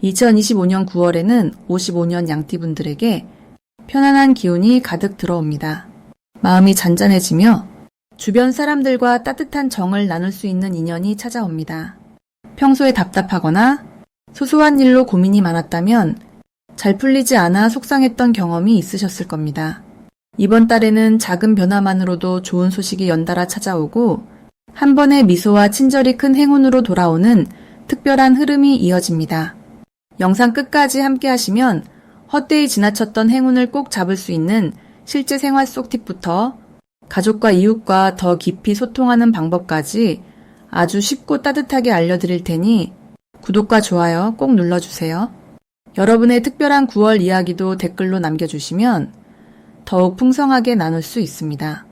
2025년 9월에는 55년 양띠분들에게 편안한 기운이 가득 들어옵니다. 마음이 잔잔해지며 주변 사람들과 따뜻한 정을 나눌 수 있는 인연이 찾아옵니다. 평소에 답답하거나 소소한 일로 고민이 많았다면 잘 풀리지 않아 속상했던 경험이 있으셨을 겁니다. 이번 달에는 작은 변화만으로도 좋은 소식이 연달아 찾아오고 한 번의 미소와 친절이 큰 행운으로 돌아오는 특별한 흐름이 이어집니다. 영상 끝까지 함께 하시면 헛되이 지나쳤던 행운을 꼭 잡을 수 있는 실제 생활 속 팁부터 가족과 이웃과 더 깊이 소통하는 방법까지 아주 쉽고 따뜻하게 알려드릴 테니 구독과 좋아요 꼭 눌러주세요. 여러분의 특별한 9월 이야기도 댓글로 남겨주시면 더욱 풍성하게 나눌 수 있습니다.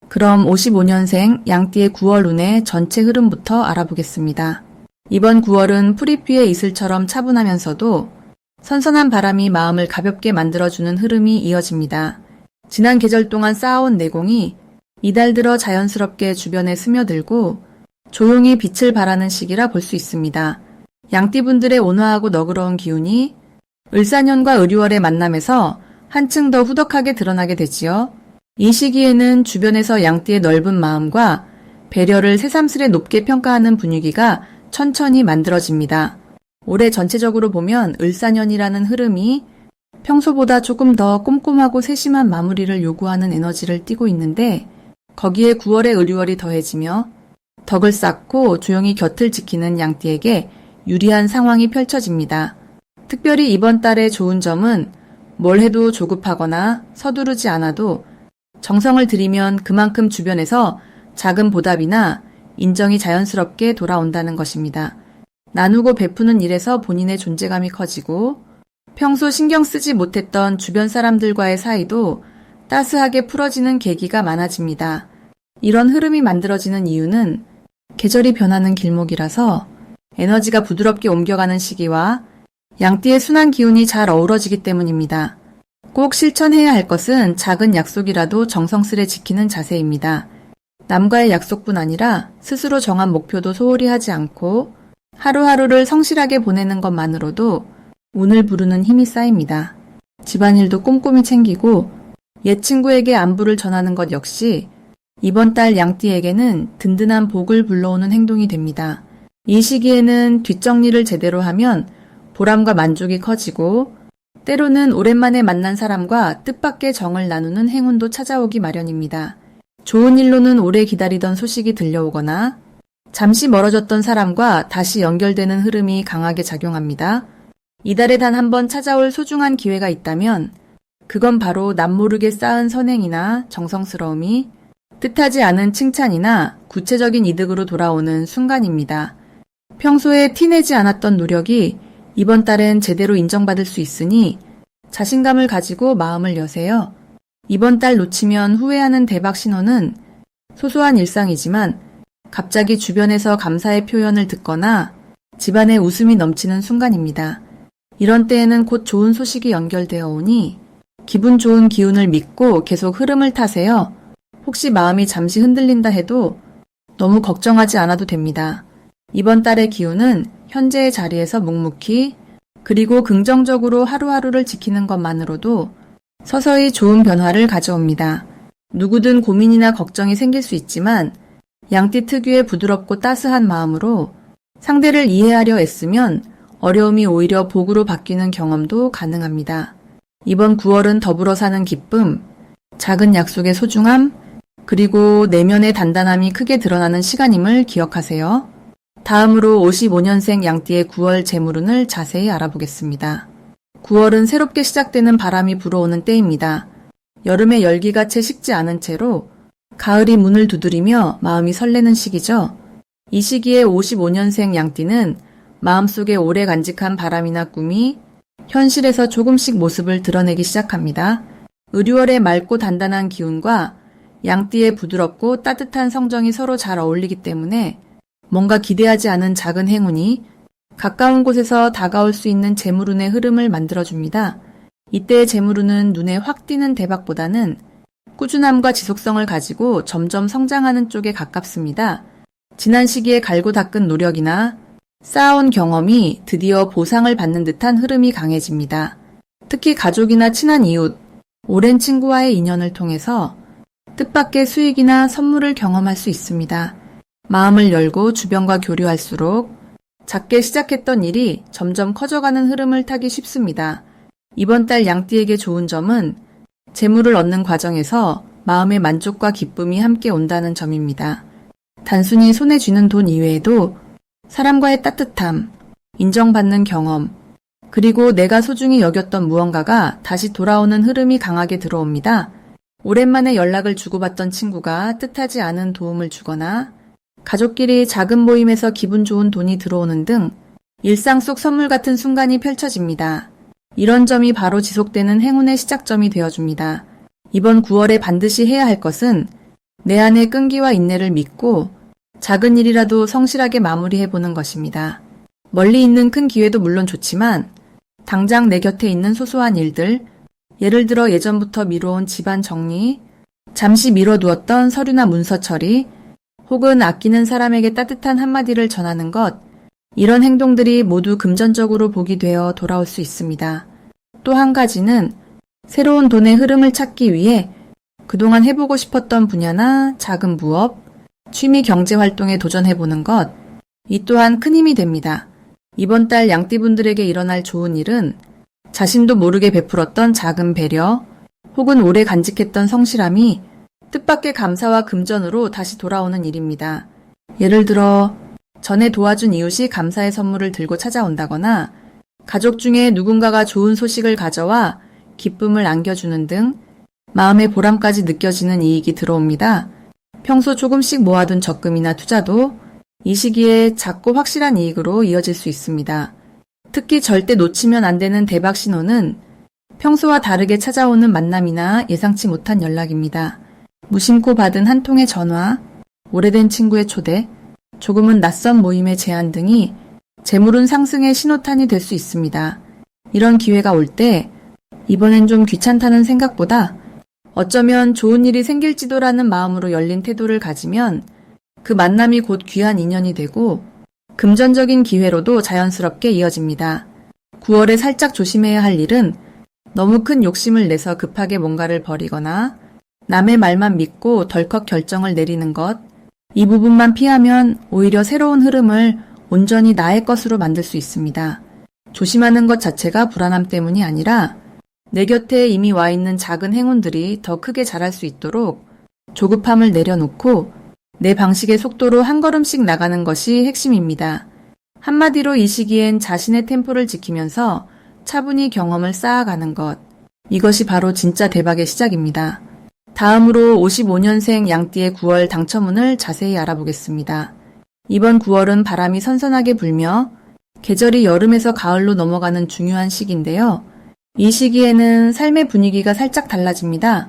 그럼 55년생 양띠의 9월 운의 전체 흐름부터 알아보겠습니다. 이번 9월은 프리뷰의 이슬처럼 차분하면서도 선선한 바람이 마음을 가볍게 만들어주는 흐름이 이어집니다. 지난 계절 동안 쌓아온 내공이 이달 들어 자연스럽게 주변에 스며들고 조용히 빛을 발하는 시기라 볼 수 있습니다. 양띠분들의 온화하고 너그러운 기운이 을사년과 을유월의 만남에서 한층 더 후덕하게 드러나게 되지요. 이 시기에는 주변에서 양띠의 넓은 마음과 배려를 새삼스레 높게 평가하는 분위기가 천천히 만들어집니다. 올해 전체적으로 보면 을사년이라는 흐름이 평소보다 조금 더 꼼꼼하고 세심한 마무리를 요구하는 에너지를 띠고 있는데 거기에 9월의 을유월이 더해지며 덕을 쌓고 조용히 곁을 지키는 양띠에게 유리한 상황이 펼쳐집니다. 특별히 이번 달의 좋은 점은 뭘 해도 조급하거나 서두르지 않아도 정성을 들이면 그만큼 주변에서 작은 보답이나 인정이 자연스럽게 돌아온다는 것입니다. 나누고 베푸는 일에서 본인의 존재감이 커지고 평소 신경 쓰지 못했던 주변 사람들과의 사이도 따스하게 풀어지는 계기가 많아집니다. 이런 흐름이 만들어지는 이유는 계절이 변하는 길목이라서 에너지가 부드럽게 옮겨가는 시기와 양띠의 순한 기운이 잘 어우러지기 때문입니다. 꼭 실천해야 할 것은 작은 약속이라도 정성스레 지키는 자세입니다. 남과의 약속뿐 아니라 스스로 정한 목표도 소홀히 하지 않고 하루하루를 성실하게 보내는 것만으로도 운을 부르는 힘이 쌓입니다. 집안일도 꼼꼼히 챙기고 옛 친구에게 안부를 전하는 것 역시 이번 달 양띠에게는 든든한 복을 불러오는 행동이 됩니다. 이 시기에는 뒷정리를 제대로 하면 보람과 만족이 커지고 때로는 오랜만에 만난 사람과 뜻밖의 정을 나누는 행운도 찾아오기 마련입니다. 좋은 일로는 오래 기다리던 소식이 들려오거나 잠시 멀어졌던 사람과 다시 연결되는 흐름이 강하게 작용합니다. 이달에 단 한 번 찾아올 소중한 기회가 있다면 그건 바로 남모르게 쌓은 선행이나 정성스러움이 뜻하지 않은 칭찬이나 구체적인 이득으로 돌아오는 순간입니다. 평소에 티내지 않았던 노력이 이번 달엔 제대로 인정받을 수 있으니 자신감을 가지고 마음을 여세요. 이번 달 놓치면 후회하는 대박 신호는 소소한 일상이지만 갑자기 주변에서 감사의 표현을 듣거나 집안에 웃음이 넘치는 순간입니다. 이런 때에는 곧 좋은 소식이 연결되어 오니 기분 좋은 기운을 믿고 계속 흐름을 타세요. 혹시 마음이 잠시 흔들린다 해도 너무 걱정하지 않아도 됩니다. 이번 달의 기운은 현재의 자리에서 묵묵히 그리고 긍정적으로 하루하루를 지키는 것만으로도 서서히 좋은 변화를 가져옵니다. 누구든 고민이나 걱정이 생길 수 있지만 양띠 특유의 부드럽고 따스한 마음으로 상대를 이해하려 애쓰면 어려움이 오히려 복으로 바뀌는 경험도 가능합니다. 이번 9월은 더불어 사는 기쁨, 작은 약속의 소중함, 그리고 내면의 단단함이 크게 드러나는 시간임을 기억하세요. 다음으로 55년생 양띠의 9월 재물운을 자세히 알아보겠습니다. 9월은 새롭게 시작되는 바람이 불어오는 때입니다. 여름의 열기가 채 식지 않은 채로 가을이 문을 두드리며 마음이 설레는 시기죠. 이 시기에 55년생 양띠는 마음속에 오래 간직한 바람이나 꿈이 현실에서 조금씩 모습을 드러내기 시작합니다. 을유월의 맑고 단단한 기운과 양띠의 부드럽고 따뜻한 성정이 서로 잘 어울리기 때문에 뭔가 기대하지 않은 작은 행운이 가까운 곳에서 다가올 수 있는 재물운의 흐름을 만들어줍니다. 이때의 재물운은 눈에 확 띄는 대박보다는 꾸준함과 지속성을 가지고 점점 성장하는 쪽에 가깝습니다. 지난 시기에 갈고 닦은 노력이나 쌓아온 경험이 드디어 보상을 받는 듯한 흐름이 강해집니다. 특히 가족이나 친한 이웃, 오랜 친구와의 인연을 통해서 뜻밖의 수익이나 선물을 경험할 수 있습니다. 마음을 열고 주변과 교류할수록 작게 시작했던 일이 점점 커져가는 흐름을 타기 쉽습니다. 이번 달 양띠에게 좋은 점은 재물을 얻는 과정에서 마음의 만족과 기쁨이 함께 온다는 점입니다. 단순히 손에 쥐는 돈 이외에도 사람과의 따뜻함, 인정받는 경험, 그리고 내가 소중히 여겼던 무언가가 다시 돌아오는 흐름이 강하게 들어옵니다. 오랜만에 연락을 주고받던 친구가 뜻하지 않은 도움을 주거나 가족끼리 작은 모임에서 기분 좋은 돈이 들어오는 등 일상 속 선물 같은 순간이 펼쳐집니다. 이런 점이 바로 지속되는 행운의 시작점이 되어줍니다. 이번 9월에 반드시 해야 할 것은 내 안의 끈기와 인내를 믿고 작은 일이라도 성실하게 마무리해보는 것입니다. 멀리 있는 큰 기회도 물론 좋지만 당장 내 곁에 있는 소소한 일들, 예를 들어 예전부터 미뤄온 집안 정리, 잠시 미뤄두었던 서류나 문서 처리, 혹은 아끼는 사람에게 따뜻한 한마디를 전하는 것, 이런 행동들이 모두 금전적으로 복이 되어 돌아올 수 있습니다. 또 한 가지는 새로운 돈의 흐름을 찾기 위해 그동안 해보고 싶었던 분야나 작은 부업, 취미 경제 활동에 도전해보는 것, 이 또한 큰 힘이 됩니다. 이번 달 양띠분들에게 일어날 좋은 일은 자신도 모르게 베풀었던 작은 배려, 혹은 오래 간직했던 성실함이 뜻밖의 감사와 금전으로 다시 돌아오는 일입니다. 예를 들어 전에 도와준 이웃이 감사의 선물을 들고 찾아온다거나 가족 중에 누군가가 좋은 소식을 가져와 기쁨을 안겨주는 등 마음의 보람까지 느껴지는 이익이 들어옵니다. 평소 조금씩 모아둔 적금이나 투자도 이 시기에 작고 확실한 이익으로 이어질 수 있습니다. 특히 절대 놓치면 안 되는 대박 신호는 평소와 다르게 찾아오는 만남이나 예상치 못한 연락입니다. 무심코 받은 한 통의 전화, 오래된 친구의 초대, 조금은 낯선 모임의 제안 등이 재물운 상승의 신호탄이 될 수 있습니다. 이런 기회가 올 때 이번엔 좀 귀찮다는 생각보다 어쩌면 좋은 일이 생길지도라는 마음으로 열린 태도를 가지면 그 만남이 곧 귀한 인연이 되고 금전적인 기회로도 자연스럽게 이어집니다. 9월에 살짝 조심해야 할 일은 너무 큰 욕심을 내서 급하게 뭔가를 버리거나 남의 말만 믿고 덜컥 결정을 내리는 것, 이 부분만 피하면 오히려 새로운 흐름을 온전히 나의 것으로 만들 수 있습니다. 조심하는 것 자체가 불안함 때문이 아니라 내 곁에 이미 와 있는 작은 행운들이 더 크게 자랄 수 있도록 조급함을 내려놓고 내 방식의 속도로 한 걸음씩 나가는 것이 핵심입니다. 한마디로 이 시기엔 자신의 템포를 지키면서 차분히 경험을 쌓아가는 것, 이것이 바로 진짜 대박의 시작입니다. 다음으로 55년생 양띠의 9월 당첨운을 자세히 알아보겠습니다. 이번 9월은 바람이 선선하게 불며 계절이 여름에서 가을로 넘어가는 중요한 시기인데요. 이 시기에는 삶의 분위기가 살짝 달라집니다.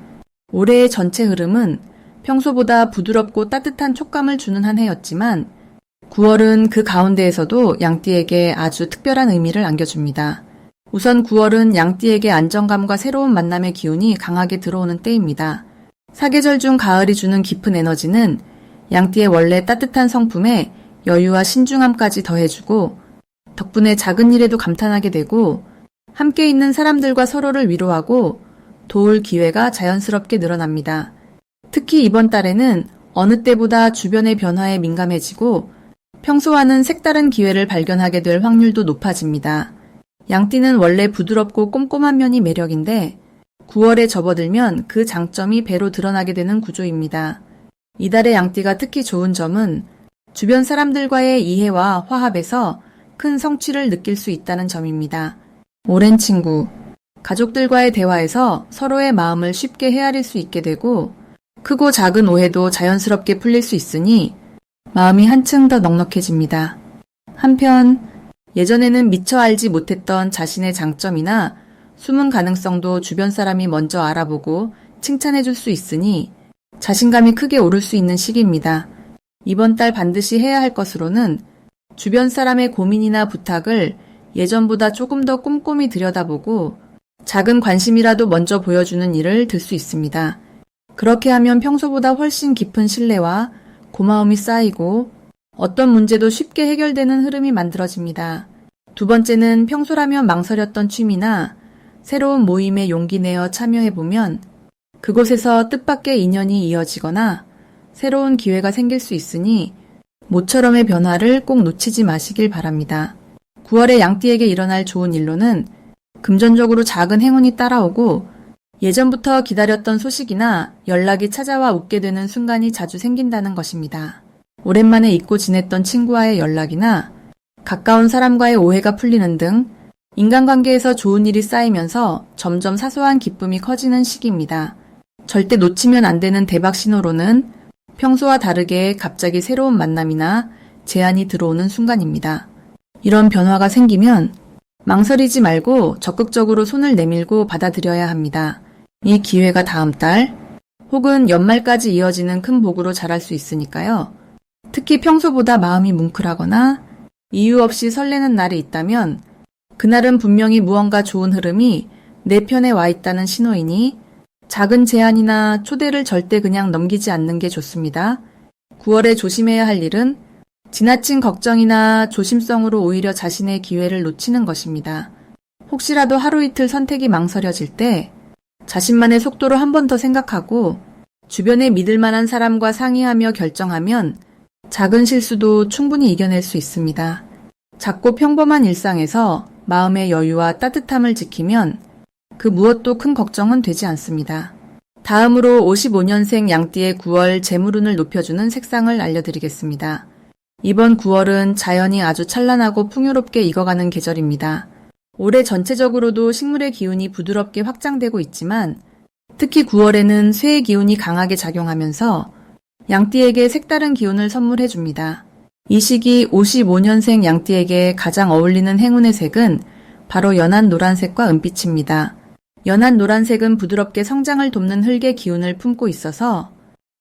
올해의 전체 흐름은 평소보다 부드럽고 따뜻한 촉감을 주는 한 해였지만 9월은 그 가운데에서도 양띠에게 아주 특별한 의미를 안겨줍니다. 우선 9월은 양띠에게 안정감과 새로운 만남의 기운이 강하게 들어오는 때입니다. 사계절 중 가을이 주는 깊은 에너지는 양띠의 원래 따뜻한 성품에 여유와 신중함까지 더해주고 덕분에 작은 일에도 감탄하게 되고 함께 있는 사람들과 서로를 위로하고 도울 기회가 자연스럽게 늘어납니다. 특히 이번 달에는 어느 때보다 주변의 변화에 민감해지고 평소와는 색다른 기회를 발견하게 될 확률도 높아집니다. 양띠는 원래 부드럽고 꼼꼼한 면이 매력인데 9월에 접어들면 그 장점이 배로 드러나게 되는 구조입니다. 이달의 양띠가 특히 좋은 점은 주변 사람들과의 이해와 화합에서 큰 성취를 느낄 수 있다는 점입니다. 오랜 친구, 가족들과의 대화에서 서로의 마음을 쉽게 헤아릴 수 있게 되고 크고 작은 오해도 자연스럽게 풀릴 수 있으니 마음이 한층 더 넉넉해집니다. 한편 예전에는 미처 알지 못했던 자신의 장점이나 숨은 가능성도 주변 사람이 먼저 알아보고 칭찬해 줄 수 있으니 자신감이 크게 오를 수 있는 시기입니다. 이번 달 반드시 해야 할 것으로는 주변 사람의 고민이나 부탁을 예전보다 조금 더 꼼꼼히 들여다보고 작은 관심이라도 먼저 보여주는 일을 들 수 있습니다. 그렇게 하면 평소보다 훨씬 깊은 신뢰와 고마움이 쌓이고 어떤 문제도 쉽게 해결되는 흐름이 만들어집니다. 두 번째는 평소라면 망설였던 취미나 새로운 모임에 용기 내어 참여해보면 그곳에서 뜻밖의 인연이 이어지거나 새로운 기회가 생길 수 있으니 모처럼의 변화를 꼭 놓치지 마시길 바랍니다. 9월에 양띠에게 일어날 좋은 일로는 금전적으로 작은 행운이 따라오고 예전부터 기다렸던 소식이나 연락이 찾아와 웃게 되는 순간이 자주 생긴다는 것입니다. 오랜만에 잊고 지냈던 친구와의 연락이나 가까운 사람과의 오해가 풀리는 등 인간관계에서 좋은 일이 쌓이면서 점점 사소한 기쁨이 커지는 시기입니다. 절대 놓치면 안 되는 대박 신호로는 평소와 다르게 갑자기 새로운 만남이나 제안이 들어오는 순간입니다. 이런 변화가 생기면 망설이지 말고 적극적으로 손을 내밀고 받아들여야 합니다. 이 기회가 다음 달 혹은 연말까지 이어지는 큰 복으로 자랄 수 있으니까요. 특히 평소보다 마음이 뭉클하거나 이유 없이 설레는 날이 있다면 그날은 분명히 무언가 좋은 흐름이 내 편에 와 있다는 신호이니 작은 제안이나 초대를 절대 그냥 넘기지 않는 게 좋습니다. 9월에 조심해야 할 일은 지나친 걱정이나 조심성으로 오히려 자신의 기회를 놓치는 것입니다. 혹시라도 하루 이틀 선택이 망설여질 때 자신만의 속도로 한 번 더 생각하고 주변에 믿을 만한 사람과 상의하며 결정하면 작은 실수도 충분히 이겨낼 수 있습니다. 작고 평범한 일상에서 마음의 여유와 따뜻함을 지키면 그 무엇도 큰 걱정은 되지 않습니다. 다음으로 55년생 양띠의 9월 재물운을 높여주는 색상을 알려드리겠습니다. 이번 9월은 자연이 아주 찬란하고 풍요롭게 익어가는 계절입니다. 올해 전체적으로도 식물의 기운이 부드럽게 확장되고 있지만 특히 9월에는 쇠의 기운이 강하게 작용하면서 양띠에게 색다른 기운을 선물해줍니다. 이 시기 55년생 양띠에게 가장 어울리는 행운의 색은 바로 연한 노란색과 은빛입니다. 연한 노란색은 부드럽게 성장을 돕는 흙의 기운을 품고 있어서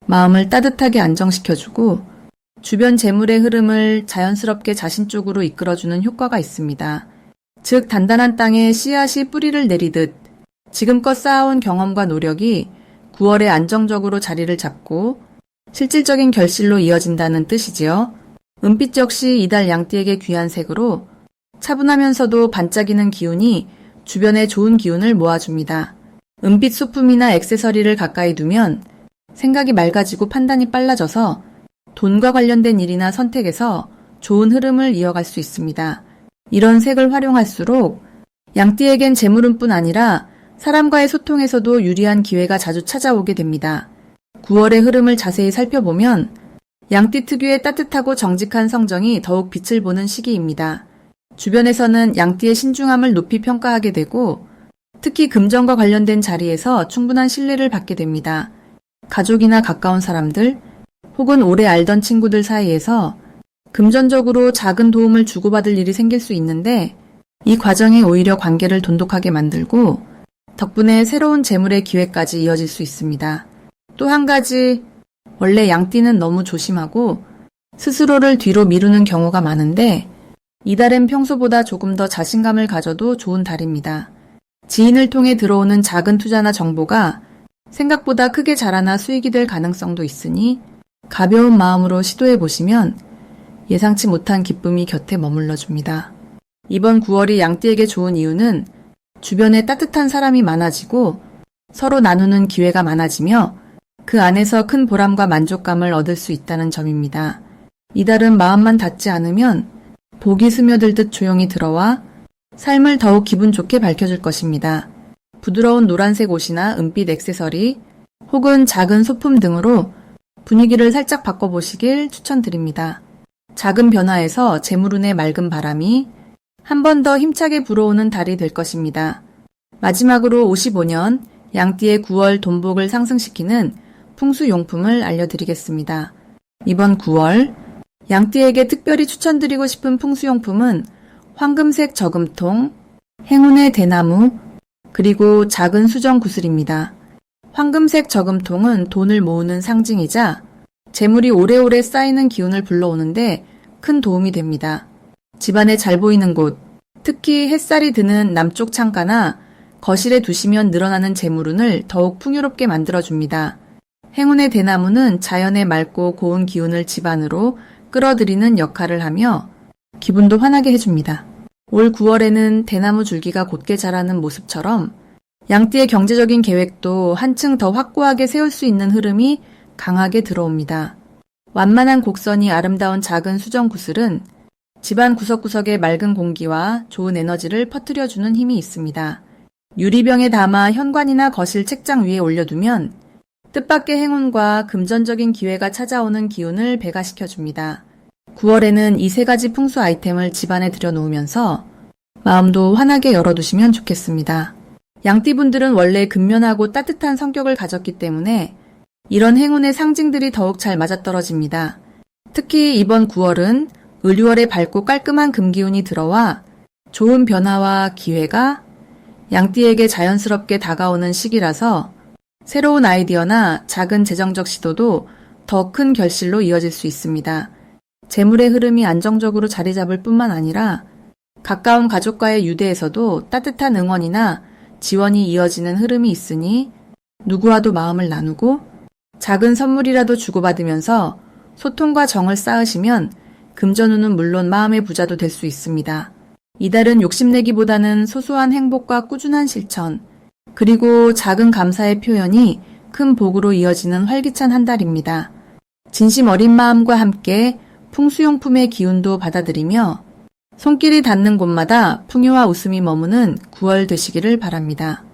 마음을 따뜻하게 안정시켜주고 주변 재물의 흐름을 자연스럽게 자신 쪽으로 이끌어주는 효과가 있습니다. 즉 단단한 땅에 씨앗이 뿌리를 내리듯 지금껏 쌓아온 경험과 노력이 9월에 안정적으로 자리를 잡고 실질적인 결실로 이어진다는 뜻이지요. 은빛 역시 이달 양띠에게 귀한 색으로 차분하면서도 반짝이는 기운이 주변에 좋은 기운을 모아줍니다. 은빛 소품이나 액세서리를 가까이 두면 생각이 맑아지고 판단이 빨라져서 돈과 관련된 일이나 선택에서 좋은 흐름을 이어갈 수 있습니다. 이런 색을 활용할수록 양띠에겐 재물운뿐 아니라 사람과의 소통에서도 유리한 기회가 자주 찾아오게 됩니다. 9월의 흐름을 자세히 살펴보면 양띠 특유의 따뜻하고 정직한 성정이 더욱 빛을 보는 시기입니다. 주변에서는 양띠의 신중함을 높이 평가하게 되고 특히 금전과 관련된 자리에서 충분한 신뢰를 받게 됩니다. 가족이나 가까운 사람들 혹은 오래 알던 친구들 사이에서 금전적으로 작은 도움을 주고받을 일이 생길 수 있는데 이 과정이 오히려 관계를 돈독하게 만들고 덕분에 새로운 재물의 기회까지 이어질 수 있습니다. 또 한 가지, 원래 양띠는 너무 조심하고 스스로를 뒤로 미루는 경우가 많은데 이달엔 평소보다 조금 더 자신감을 가져도 좋은 달입니다. 지인을 통해 들어오는 작은 투자나 정보가 생각보다 크게 자라나 수익이 될 가능성도 있으니 가벼운 마음으로 시도해 보시면 예상치 못한 기쁨이 곁에 머물러 줍니다. 이번 9월이 양띠에게 좋은 이유는 주변에 따뜻한 사람이 많아지고 서로 나누는 기회가 많아지며 그 안에서 큰 보람과 만족감을 얻을 수 있다는 점입니다. 이달은 마음만 닫지 않으면 복이 스며들듯 조용히 들어와 삶을 더욱 기분 좋게 밝혀줄 것입니다. 부드러운 노란색 옷이나 은빛 액세서리 혹은 작은 소품 등으로 분위기를 살짝 바꿔보시길 추천드립니다. 작은 변화에서 재물운의 맑은 바람이 한 번 더 힘차게 불어오는 달이 될 것입니다. 마지막으로 55년 양띠의 9월 돈복을 상승시키는 풍수용품을 알려드리겠습니다. 이번 9월 양띠에게 특별히 추천드리고 싶은 풍수용품은 황금색 저금통, 행운의 대나무, 그리고 작은 수정 구슬입니다. 황금색 저금통은 돈을 모으는 상징이자 재물이 오래오래 쌓이는 기운을 불러오는데 큰 도움이 됩니다. 집안에 잘 보이는 곳, 특히 햇살이 드는 남쪽 창가나 거실에 두시면 늘어나는 재물운을 더욱 풍요롭게 만들어줍니다. 행운의 대나무는 자연의 맑고 고운 기운을 집안으로 끌어들이는 역할을 하며 기분도 환하게 해줍니다. 올 9월에는 대나무 줄기가 곧게 자라는 모습처럼 양띠의 경제적인 계획도 한층 더 확고하게 세울 수 있는 흐름이 강하게 들어옵니다. 완만한 곡선이 아름다운 작은 수정 구슬은 집안 구석구석의 맑은 공기와 좋은 에너지를 퍼뜨려주는 힘이 있습니다. 유리병에 담아 현관이나 거실 책장 위에 올려두면 뜻밖의 행운과 금전적인 기회가 찾아오는 기운을 배가시켜줍니다. 9월에는 이 세 가지 풍수 아이템을 집안에 들여놓으면서 마음도 환하게 열어두시면 좋겠습니다. 양띠분들은 원래 근면하고 따뜻한 성격을 가졌기 때문에 이런 행운의 상징들이 더욱 잘 맞아떨어집니다. 특히 이번 9월은 을유월에 밝고 깔끔한 금기운이 들어와 좋은 변화와 기회가 양띠에게 자연스럽게 다가오는 시기라서 새로운 아이디어나 작은 재정적 시도도 더 큰 결실로 이어질 수 있습니다. 재물의 흐름이 안정적으로 자리 잡을 뿐만 아니라 가까운 가족과의 유대에서도 따뜻한 응원이나 지원이 이어지는 흐름이 있으니 누구와도 마음을 나누고 작은 선물이라도 주고받으면서 소통과 정을 쌓으시면 금전운은 물론 마음의 부자도 될 수 있습니다. 이달은 욕심내기보다는 소소한 행복과 꾸준한 실천, 그리고 작은 감사의 표현이 큰 복으로 이어지는 활기찬 한 달입니다. 진심 어린 마음과 함께 풍수용품의 기운도 받아들이며 손길이 닿는 곳마다 풍요와 웃음이 머무는 9월 되시기를 바랍니다.